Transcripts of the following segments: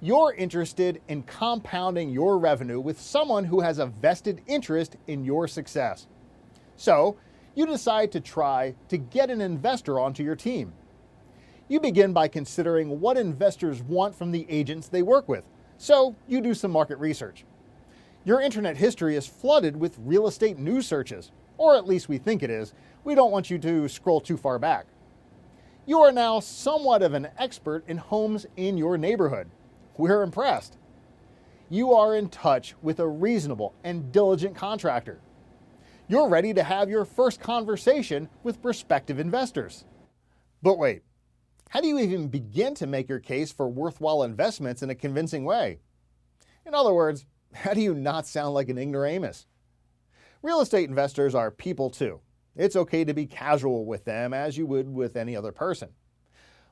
You're interested in compounding your revenue with someone who has a vested interest in your success. So, you decide to try to get an investor onto your team. You begin by considering what investors want from the agents they work with, so you do some market research. Your internet history is flooded with real estate news searches, or at least we think it is. We don't want you to scroll too far back. You are now somewhat of an expert in homes in your neighborhood. We're impressed. You are in touch with a reasonable and diligent contractor. You're ready to have your first conversation with prospective investors. But wait, how do you even begin to make your case for worthwhile investments in a convincing way? In other words, how do you not sound like an ignoramus? Real estate investors are people too. It's okay to be casual with them as you would with any other person.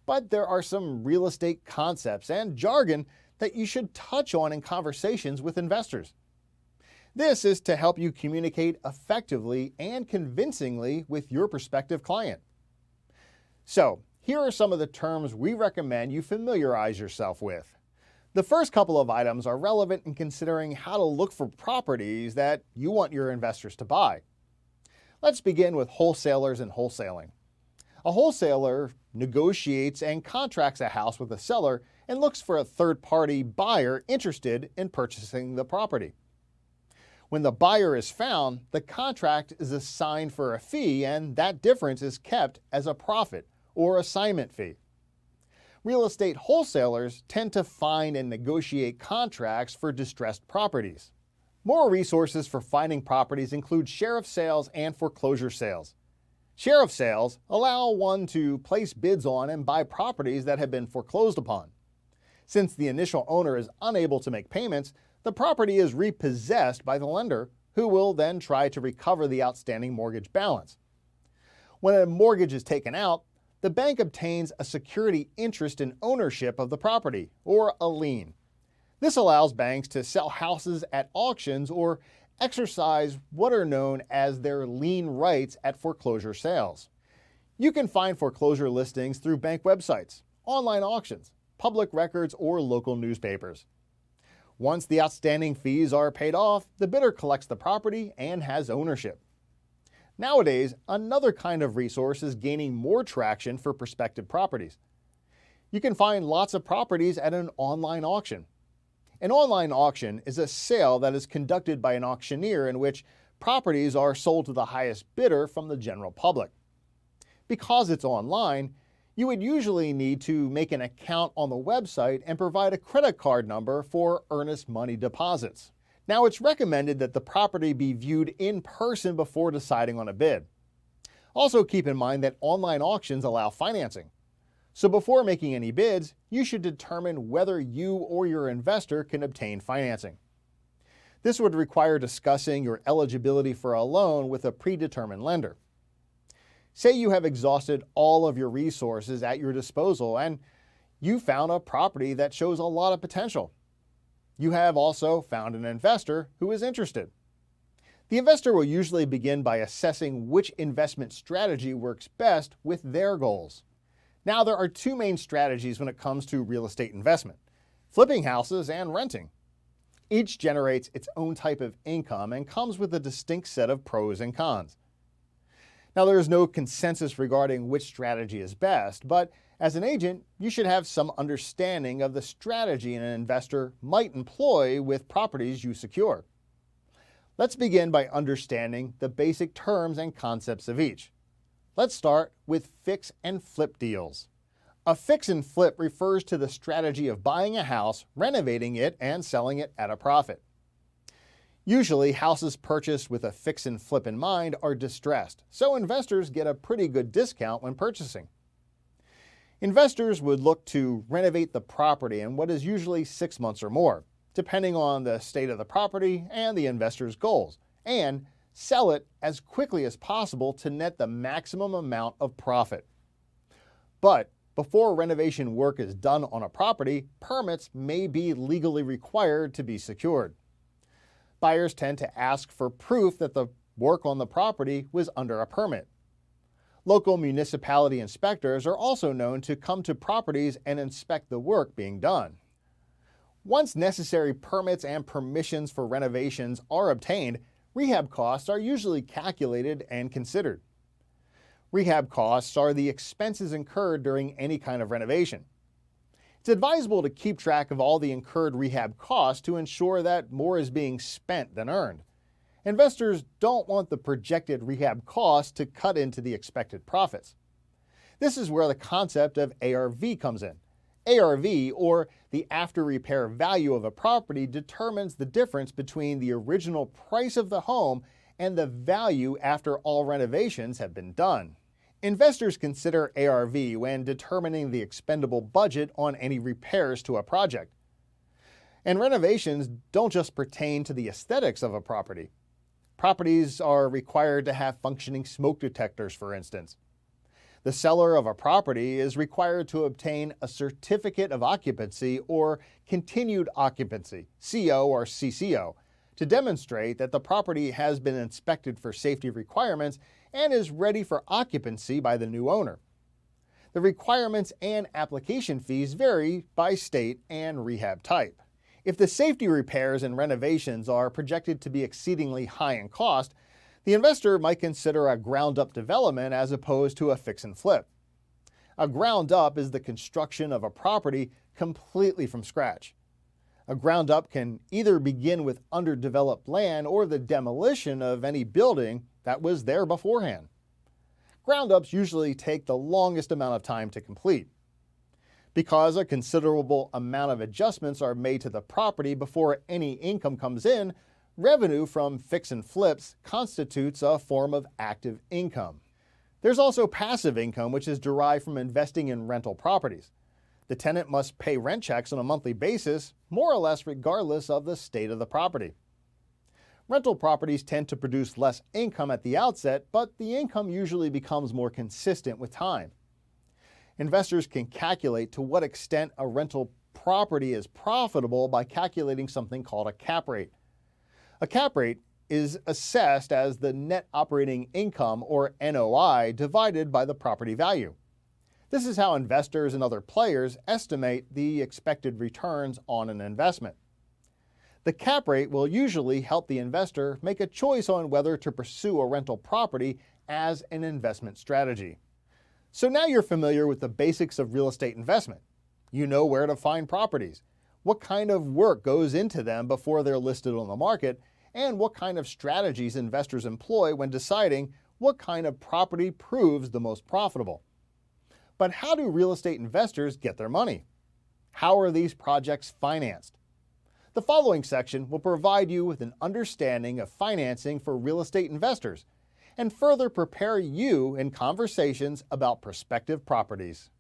But there are some real estate concepts and jargon that you should touch on in conversations with investors. This is to help you communicate effectively and convincingly with your prospective client. So, here are some of the terms we recommend you familiarize yourself with. The first couple of items are relevant in considering how to look for properties that you want your investors to buy. Let's begin with wholesalers and wholesaling. A wholesaler negotiates and contracts a house with a seller and looks for a third-party buyer interested in purchasing the property. When the buyer is found, the contract is assigned for a fee, and that difference is kept as a profit or assignment fee. Real estate wholesalers tend to find and negotiate contracts for distressed properties. More resources for finding properties include sheriff sales and foreclosure sales. Sheriff sales allow one to place bids on and buy properties that have been foreclosed upon. Since the initial owner is unable to make payments, the property is repossessed by the lender, who will then try to recover the outstanding mortgage balance. When a mortgage is taken out, the bank obtains a security interest in ownership of the property, or a lien. This allows banks to sell houses at auctions or exercise what are known as their lien rights at foreclosure sales. You can find foreclosure listings through bank websites, online auctions, public records, or local newspapers. Once the outstanding fees are paid off, the bidder collects the property and has ownership. Nowadays, another kind of resource is gaining more traction for prospective properties. You can find lots of properties at an online auction. An online auction is a sale that is conducted by an auctioneer in which properties are sold to the highest bidder from the general public. Because it's online, you would usually need to make an account on the website and provide a credit card number for earnest money deposits. Now, it's recommended that the property be viewed in person before deciding on a bid. Also, keep in mind that online auctions allow financing. So before making any bids, you should determine whether you or your investor can obtain financing. This would require discussing your eligibility for a loan with a predetermined lender. Say you have exhausted all of your resources at your disposal and you found a property that shows a lot of potential. You have also found an investor who is interested. The investor will usually begin by assessing which investment strategy works best with their goals. Now, there are two main strategies when it comes to real estate investment: flipping houses and renting. Each generates its own type of income and comes with a distinct set of pros and cons. Now, there is no consensus regarding which strategy is best, but as an agent, you should have some understanding of the strategy an investor might employ with properties you secure. Let's begin by understanding the basic terms and concepts of each. Let's start with fix and flip deals. A fix and flip refers to the strategy of buying a house, renovating it, and selling it at a profit. Usually, houses purchased with a fix and flip in mind are distressed, so investors get a pretty good discount when purchasing. Investors would look to renovate the property in what is usually 6 months or more, depending on the state of the property and the investor's goals, and sell it as quickly as possible to net the maximum amount of profit. But before renovation work is done on a property, permits may be legally required to be secured. Buyers tend to ask for proof that the work on the property was under a permit. Local municipality inspectors are also known to come to properties and inspect the work being done. Once necessary permits and permissions for renovations are obtained, rehab costs are usually calculated and considered. Rehab costs are the expenses incurred during any kind of renovation. It's advisable to keep track of all the incurred rehab costs to ensure that more is being spent than earned. Investors don't want the projected rehab costs to cut into the expected profits. This is where the concept of ARV comes in. ARV, or the after repair value of a property, determines the difference between the original price of the home and the value after all renovations have been done. Investors consider ARV when determining the expendable budget on any repairs to a project. And renovations don't just pertain to the aesthetics of a property. Properties are required to have functioning smoke detectors, for instance. The seller of a property is required to obtain a certificate of occupancy or continued occupancy, CO or CCO, to demonstrate that the property has been inspected for safety requirements and is ready for occupancy by the new owner. The requirements and application fees vary by state and rehab type. If the safety repairs and renovations are projected to be exceedingly high in cost, the investor might consider a ground-up development as opposed to a fix and flip. A ground-up is the construction of a property completely from scratch. A ground-up can either begin with underdeveloped land or the demolition of any building that was there beforehand. Ground-ups usually take the longest amount of time to complete. Because a considerable amount of adjustments are made to the property before any income comes in, revenue from fix and flips constitutes a form of active income. There's also passive income, which is derived from investing in rental properties. The tenant must pay rent checks on a monthly basis, more or less regardless of the state of the property. Rental properties tend to produce less income at the outset, but the income usually becomes more consistent with time. Investors can calculate to what extent a rental property is profitable by calculating something called a cap rate. A cap rate is assessed as the net operating income, or NOI, divided by the property value. This is how investors and other players estimate the expected returns on an investment. The cap rate will usually help the investor make a choice on whether to pursue a rental property as an investment strategy. So now you're familiar with the basics of real estate investment. You know where to find properties, what kind of work goes into them before they're listed on the market, and what kind of strategies investors employ when deciding what kind of property proves the most profitable. But how do real estate investors get their money? How are these projects financed? The following section will provide you with an understanding of financing for real estate investors and further prepare you in conversations about prospective properties.